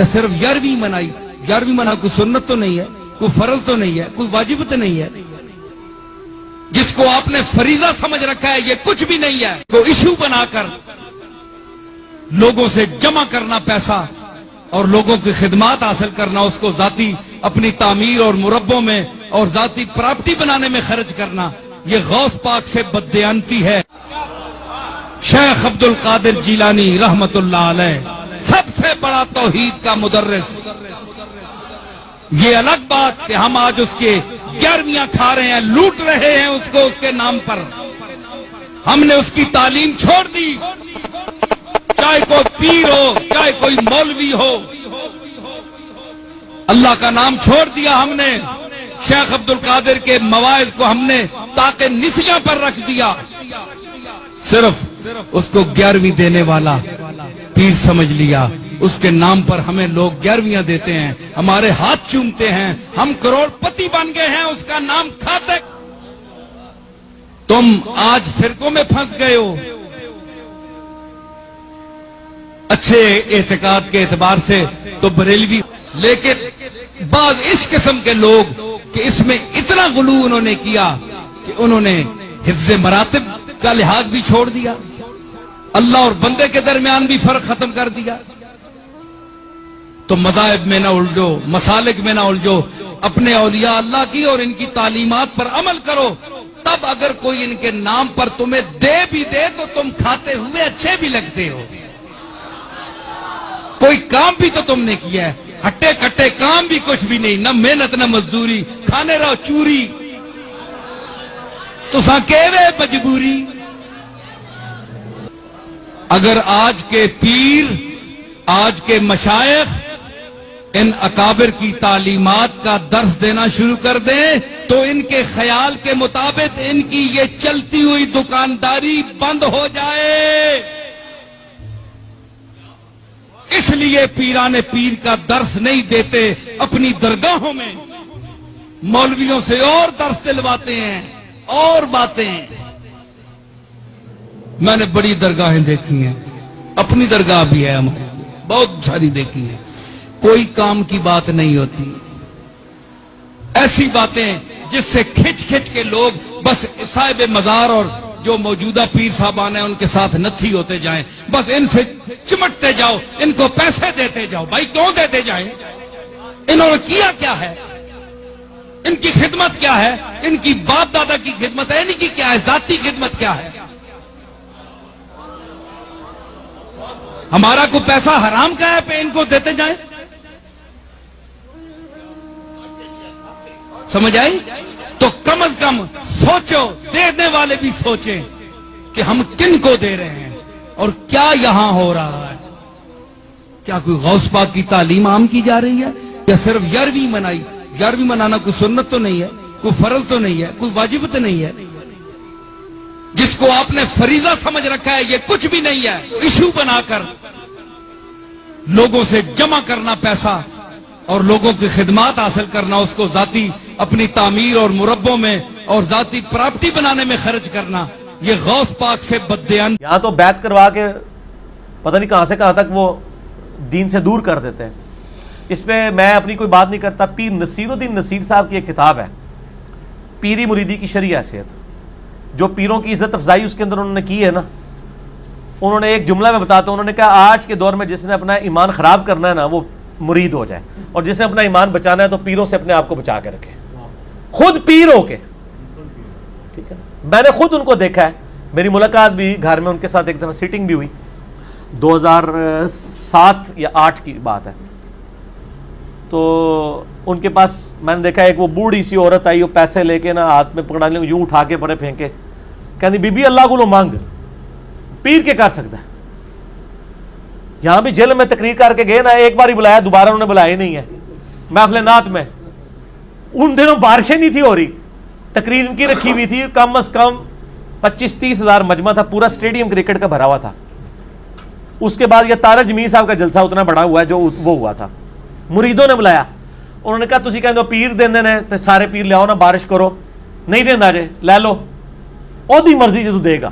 صرف 11ویں منائی. 11ویں منا کوئی سنت تو نہیں ہے, کوئی فرض تو نہیں ہے, کوئی واجب تو نہیں ہے. جس کو آپ نے فریضہ سمجھ رکھا ہے یہ کچھ بھی نہیں ہے. تو ایشو بنا کر لوگوں سے جمع کرنا پیسہ اور لوگوں کی خدمات حاصل کرنا, اس کو ذاتی اپنی تعمیر اور مربوں میں اور ذاتی پراپرٹی بنانے میں خرچ کرنا, یہ غوث پاک سے بددیانتی ہے. شیخ عبد القادر جیلانی رحمت اللہ علیہ سب سے بڑا توحید کا مدرس. یہ الگ بات کہ ہم آج اس کے 11ویں کھا رہے ہیں, لوٹ رہے ہیں اس کو, اس کے نام پر. ہم نے اس کی تعلیم چھوڑ دی, چاہے کوئی پیر ہو, چاہے کوئی مولوی ہو, اللہ کا نام چھوڑ دیا ہم نے. شیخ عبد القادر کے مواعظ کو ہم نے تاکہ نسیاں پر رکھ دیا. صرف اس کو 11ویں دینے والا پیر سمجھ لیا. اس کے نام پر ہمیں لوگ 11ویں دیتے ہیں, ہمارے ہاتھ چومتے ہیں, ہم کروڑ پتی بن گئے ہیں اس کا نام کھاتے. تم آج فرقوں میں پھنس گئے ہو اچھے اعتقاد کے اعتبار سے تو بریلوی, لیکن بعض اس قسم کے لوگ کہ اس میں اتنا غلو انہوں نے کیا کہ انہوں نے حفظ مراتب کا لحاظ بھی چھوڑ دیا, اللہ اور بندے کے درمیان بھی فرق ختم کر دیا. تو مذاہب میں نہ الجھو, مسالک میں نہ الجھو, اپنے اولیاء اللہ کی اور ان کی تعلیمات پر عمل کرو. تب اگر کوئی ان کے نام پر تمہیں دے بھی دے تو تم کھاتے ہوئے اچھے بھی لگتے ہو. کوئی کام بھی تو تم نے کیا ہے, ہٹے کٹے کام بھی کچھ بھی نہیں, نہ محنت نہ مزدوری, کھانے رہو چوری, تو ساکیوے مجبوری. اگر آج کے پیر, آج کے مشائخ ان اکابر کی تعلیمات کا درس دینا شروع کر دیں تو ان کے خیال کے مطابق ان کی یہ چلتی ہوئی دکانداری بند ہو جائے. اس لیے پیران پیر کا درس نہیں دیتے, اپنی درگاہوں میں مولویوں سے اور درس دلواتے ہیں اور باتیں. میں نے بڑی درگاہیں دیکھی ہیں, اپنی درگاہ بھی ہے ہماری, بہت ساری دیکھی ہے, کوئی کام کی بات نہیں ہوتی. ایسی باتیں جس سے کھچ کھچ کے لوگ بس صاحب مزار اور جو موجودہ پیر صاحبان ہیں ان کے ساتھ نتھی ہوتے جائیں, بس ان سے چمٹتے جاؤ, ان کو پیسے دیتے جاؤ. بھائی کیوں دیتے جائیں؟ انہوں نے کیا کیا ہے؟ ان کی خدمت کیا ہے؟ ان کی باپ دادا کی خدمت ہے, ان کی کیا ہے ذاتی خدمت کیا ہے؟ ہمارا کوئی پیسہ حرام کا ہے پہ ان کو دیتے جائیں؟ سمجھ آئی؟ تو کم از کم سوچو, دینے والے بھی سوچیں کہ ہم کن کو دے رہے ہیں اور کیا یہاں ہو رہا ہے. کیا کوئی غوث پاک کی تعلیم عام کی جا رہی ہے یا صرف 11ویں منائی؟ 11ویں منانا کوئی سنت تو نہیں ہے, کوئی فرض تو نہیں ہے, کوئی واجب تو نہیں ہے. جس کو آپ نے فریضہ سمجھ رکھا ہے یہ کچھ بھی نہیں ہے. ایشو بنا کر لوگوں سے جمع کرنا پیسہ اور لوگوں کی خدمات حاصل کرنا, اس کو ذاتی اپنی تعمیر اور مربوں میں اور ذاتی پراپرٹی بنانے میں خرچ کرنا, یہ غوث پاک سے بددیان. یہاں تو بیعت کروا کے پتہ نہیں کہاں سے کہاں تک وہ دین سے دور کر دیتے ہیں. اس پہ میں اپنی کوئی بات نہیں کرتا. پیر نصیر الدین نصیر صاحب کی ایک کتاب ہے, پیری مریدی کی شرعی حیثیت. جو پیروں کی عزت افزائی اس کے اندر انہوں نے کی ہے نا, انہوں نے ایک جملہ میں بتاتا ہوں, انہوں نے کہا آج کے دور میں جس نے اپنا ایمان خراب کرنا ہے نا وہ مرید ہو جائے, اور جس نے اپنا ایمان بچانا ہے تو پیروں سے اپنے آپ کو بچا کے رکھے, خود پیر ہو کے. ٹھیک ہے, میں نے خود ان کو دیکھا ہے, میری ملاقات بھی گھر میں ان کے ساتھ ایک دفعہ سیٹنگ بھی ہوئی, 2007 یا 8 کی بات ہے. تو ان کے پاس میں نے دیکھا ایک وہ بوڑھی سی عورت آئی, وہ پیسے لے کے نا ہاتھ میں پکڑا لیں, یوں اٹھا کے پڑے پھینکے, کہنی بی بی اللہ کو لو مانگ, پیر کے کر سکتا ہے. یہاں بھی جیل میں تقریر کر کے گئے نا, ایک بار ہی بلایا, دوبارہ انہوں نے بلایا نہیں ہے. محفل نعت میں ان دنوں بارشیں نہیں تھی ہو رہی, تقریر ان کی رکھی ہوئی تھی, کم از کم 25-30 ہزار مجمع تھا, پورا اسٹیڈیم کرکٹ کا بھرا ہوا تھا. اس کے بعد یہ تارا جمیل صاحب کا جلسہ اتنا بڑا ہوا ہے جو وہ ہوا تھا, مریدوں نے بلایا. انہوں نے کہا تسی کہندے پیر دیندے نے تے سارے پیر لے آؤ نا, بارش کرو, نہیں دیندا جے لے لو, اودی مرضی جو دے گا.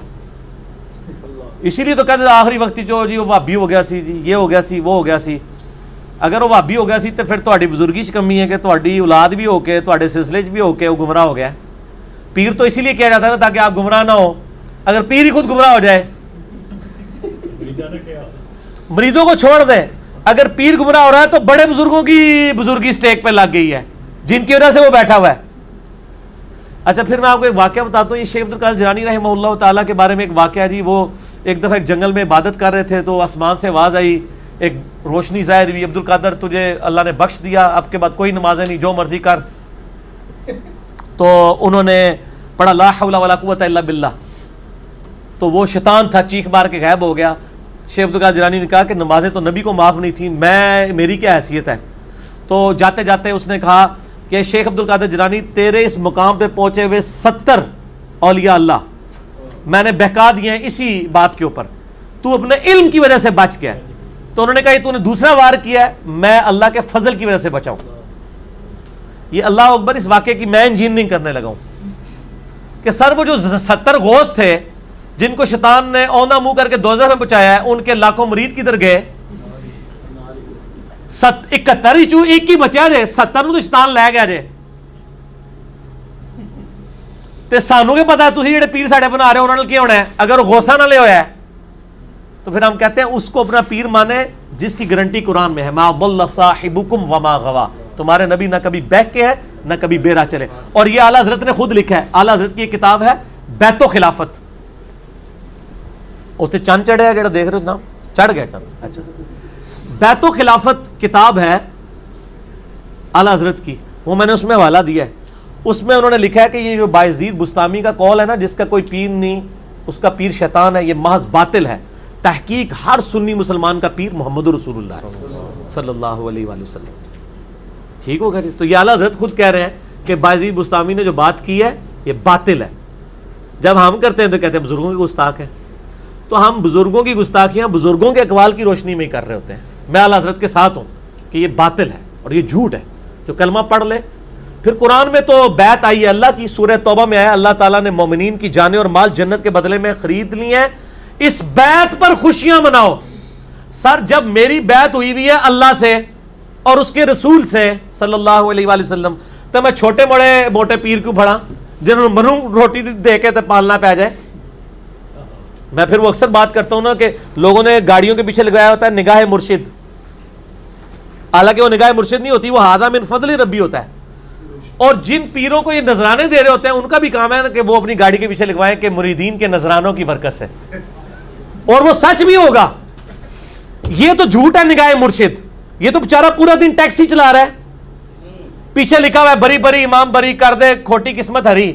اسی لیے تو کہتے آخری وقت جو جی وہ بھابی ہو گیا سی, جی یہ ہو گیا سی, وہ ہو گیا سی. اگر وہ بھابی ہو گیا سی تو پھر تہاڈی بزرگی چ کمی ہے کہ تہاڈی اولاد بھی ہو کے تہاڈے سلسلے چ بھی ہو کے وہ گمراہ ہو گیا. پیر تو اسی لیے کیا جاتا ہے نا تاکہ آپ گمراہ نہ ہو. اگر پیر ہی خود گمراہ ہو جائے, مریدوں کو چھوڑ دیں, اگر پیر گمراہ ہو رہا ہے تو بڑے بزرگوں کی بزرگی سٹیک پہ لگ گئی ہے جن کی وجہ سے وہ بیٹھا ہوا ہے. اچھا پھر میں آپ کو ایک واقعہ بتاتا ہوں. یہ شیخ عبدالقادر جیلانی رحمہ اللہ تعالیٰ کے بارے میں ایک واقعہ جی. وہ ایک دفعہ ایک جنگل میں عبادت کر رہے تھے تو آسمان سے آواز آئی, ایک روشنی ظاہر ہوئی, عبدالقادر تجھے اللہ نے بخش دیا, اب کے بعد کوئی نمازیں نہیں, جو مرضی کر. تو انہوں نے پڑھا لا حول ولا قوت الا باللہ, تو وہ شیطان تھا چیخ مار کے غائب ہو گیا. شیخ عبدالقادر جیلانی نے کہا کہ نمازیں تو نبی کو معاف نہیں تھیں, میری کیا حیثیت ہے. تو جاتے جاتے اس نے کہا کہ شیخ عبدالقادر جیلانی تیرے اس مقام پہ پہنچے ہوئے 70 اولیاء اللہ میں نے بہکا دیے ہیں اسی بات کے اوپر, تو اپنے علم کی وجہ سے بچ گیا. تو انہوں نے کہا یہ تو نے دوسرا وار کیا ہے, میں اللہ کے فضل کی وجہ سے بچاؤں. یہ اللہ اکبر اس واقعے کی میں انجینئرنگ کرنے لگا ہوں کہ سر وہ جو 70 غوث تھے جن کو شیطان نے اونا منہ کر کے دوزخ میں پہنچایا ہے, ان کے لاکھوں مرید کدھر گئے؟ 71 ایک ہی بچا جے, 70 نو تو شیطان لے گیا جے. تے سانو کے پتا ہے تسی جڑے پیر ساڈے بنا رہے ہو انہاں نال کی ہونا ہے. اگر غوثاں نال ہویا ہے تو پھر ہم کہتے ہیں اس کو اپنا پیر مانے جس کی گارنٹی قرآن میں ہے, ما ضل صاحبکم وما غوا, تمہارے نبی نہ کبھی بہک کے ہے نہ کبھی بے راہ چلے. اور یہ اعلیٰ حضرت نے خود لکھا ہے, اعلیٰ حضرت کی ایک کتاب ہے بیت و خلافت. اوتے چند چڑھے ہے جڑا دیکھ رہے ہو جناب, چڑھ گیا چند. اچھا بیت و خلافت کتاب ہے اعلیٰ حضرت کی, وہ میں نے اس میں حوالہ دیا ہے. اس میں انہوں نے لکھا ہے کہ یہ جو بایزید بستامی کا قول ہے نا, جس کا کوئی پیر نہیں, اس کا پیر شیطان ہے, یہ محض باطل ہے. تحقیق ہر سنی مسلمان کا پیر محمد رسول اللہ صلی اللہ علیہ وآلہ وسلم. ٹھیک ہوگا جی. تو یہ اعلیٰ حضرت خود کہہ رہے ہیں کہ بایزید بستامی نے جو بات کی ہے یہ باطل ہے. جب ہم کرتے ہیں تو کہتے ہیں بزرگوں کی گستاخ ہے. تو ہم بزرگوں کی گستاخیاں بزرگوں کے اقوال کی روشنی میں ہی کر رہے ہوتے ہیں. میں اعلیٰ حضرت کے ساتھ ہوں کہ یہ باطل ہے اور یہ جھوٹ ہے. جو کلمہ پڑھ لے. پھر قرآن میں تو بیعت آئی ہے اللہ کی, سورہ توبہ میں آیا اللہ تعالیٰ نے مومنین کی جانیں اور مال جنت کے بدلے میں خرید لی ہیں, اس بیعت پر خوشیاں مناؤ. سر جب میری بیعت ہوئی ہوئی ہے اللہ سے اور اس کے رسول سے صلی اللہ علیہ وآلہ وسلم, تو میں چھوٹے بڑے موٹے پیر کیوں پڑھا جنہوں نے منو روٹی دے کے تو پالنا پہ جائے. میں پھر وہ اکثر بات کرتا ہوں نا کہ لوگوں نے گاڑیوں کے پیچھے لگایا ہوتا ہے نگاہ مرشد, حالانکہ وہ نگاہ مرشد نہیں ہوتی, وہ ھذا من فضل ربی ہوتا ہے. اور جن پیروں کو یہ نذرانے دے رہے ہوتے ہیں ان کا بھی کام ہے کہ وہ اپنی گاڑی کے پیچھے لگوائیں کہ مریدین کے نذرانوں کی برکت سے, اور وہ سچ بھی ہوگا. یہ تو جھوٹ ہے نگاہ مرشد. یہ تو بیچارہ پورا دن ٹیکسی چلا رہا ہے, پیچھے لکھا ہوا ہے بری بری امام بری کر دے کھوٹی قسمت ہری,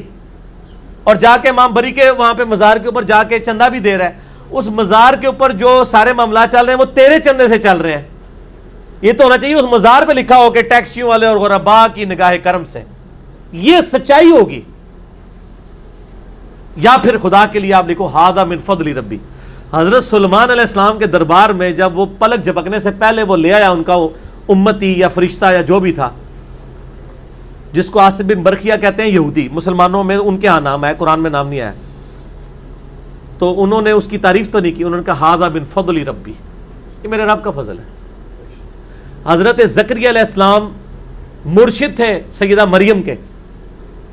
اور جا کے امام بری کے وہاں پہ مزار کے اوپر جا کے چندہ بھی دے رہا ہے. اس مزار کے اوپر جو سارے معاملات چل رہے ہیں وہ تیرے چندے سے چل رہے ہیں. یہ تو ہونا چاہیے اس مزار پہ لکھا ہو کہ ٹیکسیوں والے اور غربا کی نگاہ کرم سے. یہ سچائی ہوگی. یا پھر خدا کے لیے آپ لکھو ھذا من فضل ربی. حضرت سلیمان علیہ السلام کے دربار میں جب وہ پلک جھپکنے سے پہلے وہ لے آیا ان کا وہ امتی یا فرشتہ یا جو بھی تھا, جس کو آصف بن برخیہ کہتے ہیں یہودی, مسلمانوں میں ان کے ہاں نام ہے, قرآن میں نام نہیں آیا. تو انہوں نے اس کی تعریف تو نہیں کی, انہوں نے کہا ھذا من فضل ربی, یہ میرے رب کا فضل ہے. حضرت زکریا علیہ السلام مرشد تھے سیدہ مریم کے.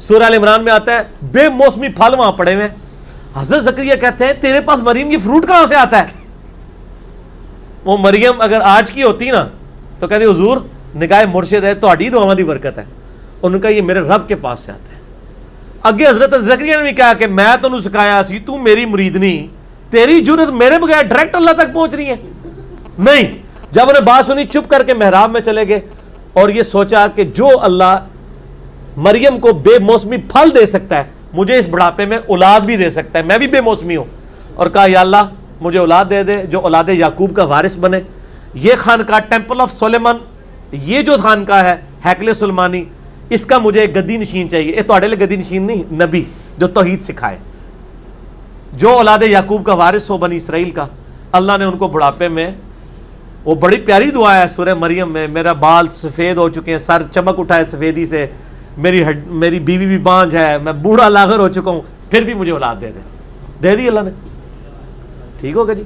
سورہ ال عمران میں آتا ہے بے موسمی پھل وہاں پڑے ہوئے. حضرت زکریا کہتے ہیں تیرے پاس مریم یہ فروٹ کہاں سے آتا ہے؟ وہ مریم اگر آج کی ہوتی نا تو کہتی حضور نگاہ مرشد ہے, تہاڈی دعاواں دی برکت ہے. انہوں نے کہا یہ میرے رب کے پاس سے آتا ہے. اگے حضرت زکریا نے بھی کہا کہ میں تینوں سکھایا سی, تو میری مرید نہیں, تیری جرت میرے بغیر ڈائریکٹ اللہ تک پہنچ رہی ہے. نہیں, جب انہیں بات سنی چپ کر کے محراب میں چلے گئے اور یہ سوچا کہ جو اللہ مریم کو بے موسمی پھل دے سکتا ہے مجھے اس بڑھاپے میں اولاد بھی دے سکتا ہے, میں بھی بے موسمی ہوں. اور کہا یا اللہ مجھے اولاد دے دے جو اولاد یعقوب کا وارث بنے. یہ خانقاہ ٹیمپل آف سلیمان, یہ جو خانقاہ ہے ہیکل سلیمانی, اس کا مجھے ایک گدی نشین چاہیے. یہ تہاڈے لیے گدی نشین نہیں, نبی جو توحید سکھائے, جو اولاد یعقوب کا وارث ہو بنی اسرائیل کا. اللہ نے ان کو بڑھاپے میں, وہ بڑی پیاری دعا ہے سورہ مریم میں, میرا بال سفید ہو چکے ہیں, سر چمک اٹھا ہے سفیدی سے, میری بیوی بھی بانجھ ہے, میں بوڑھا لاغر ہو چکا ہوں, پھر بھی مجھے اولاد دے دی اللہ نے. ٹھیک ہوگا جی.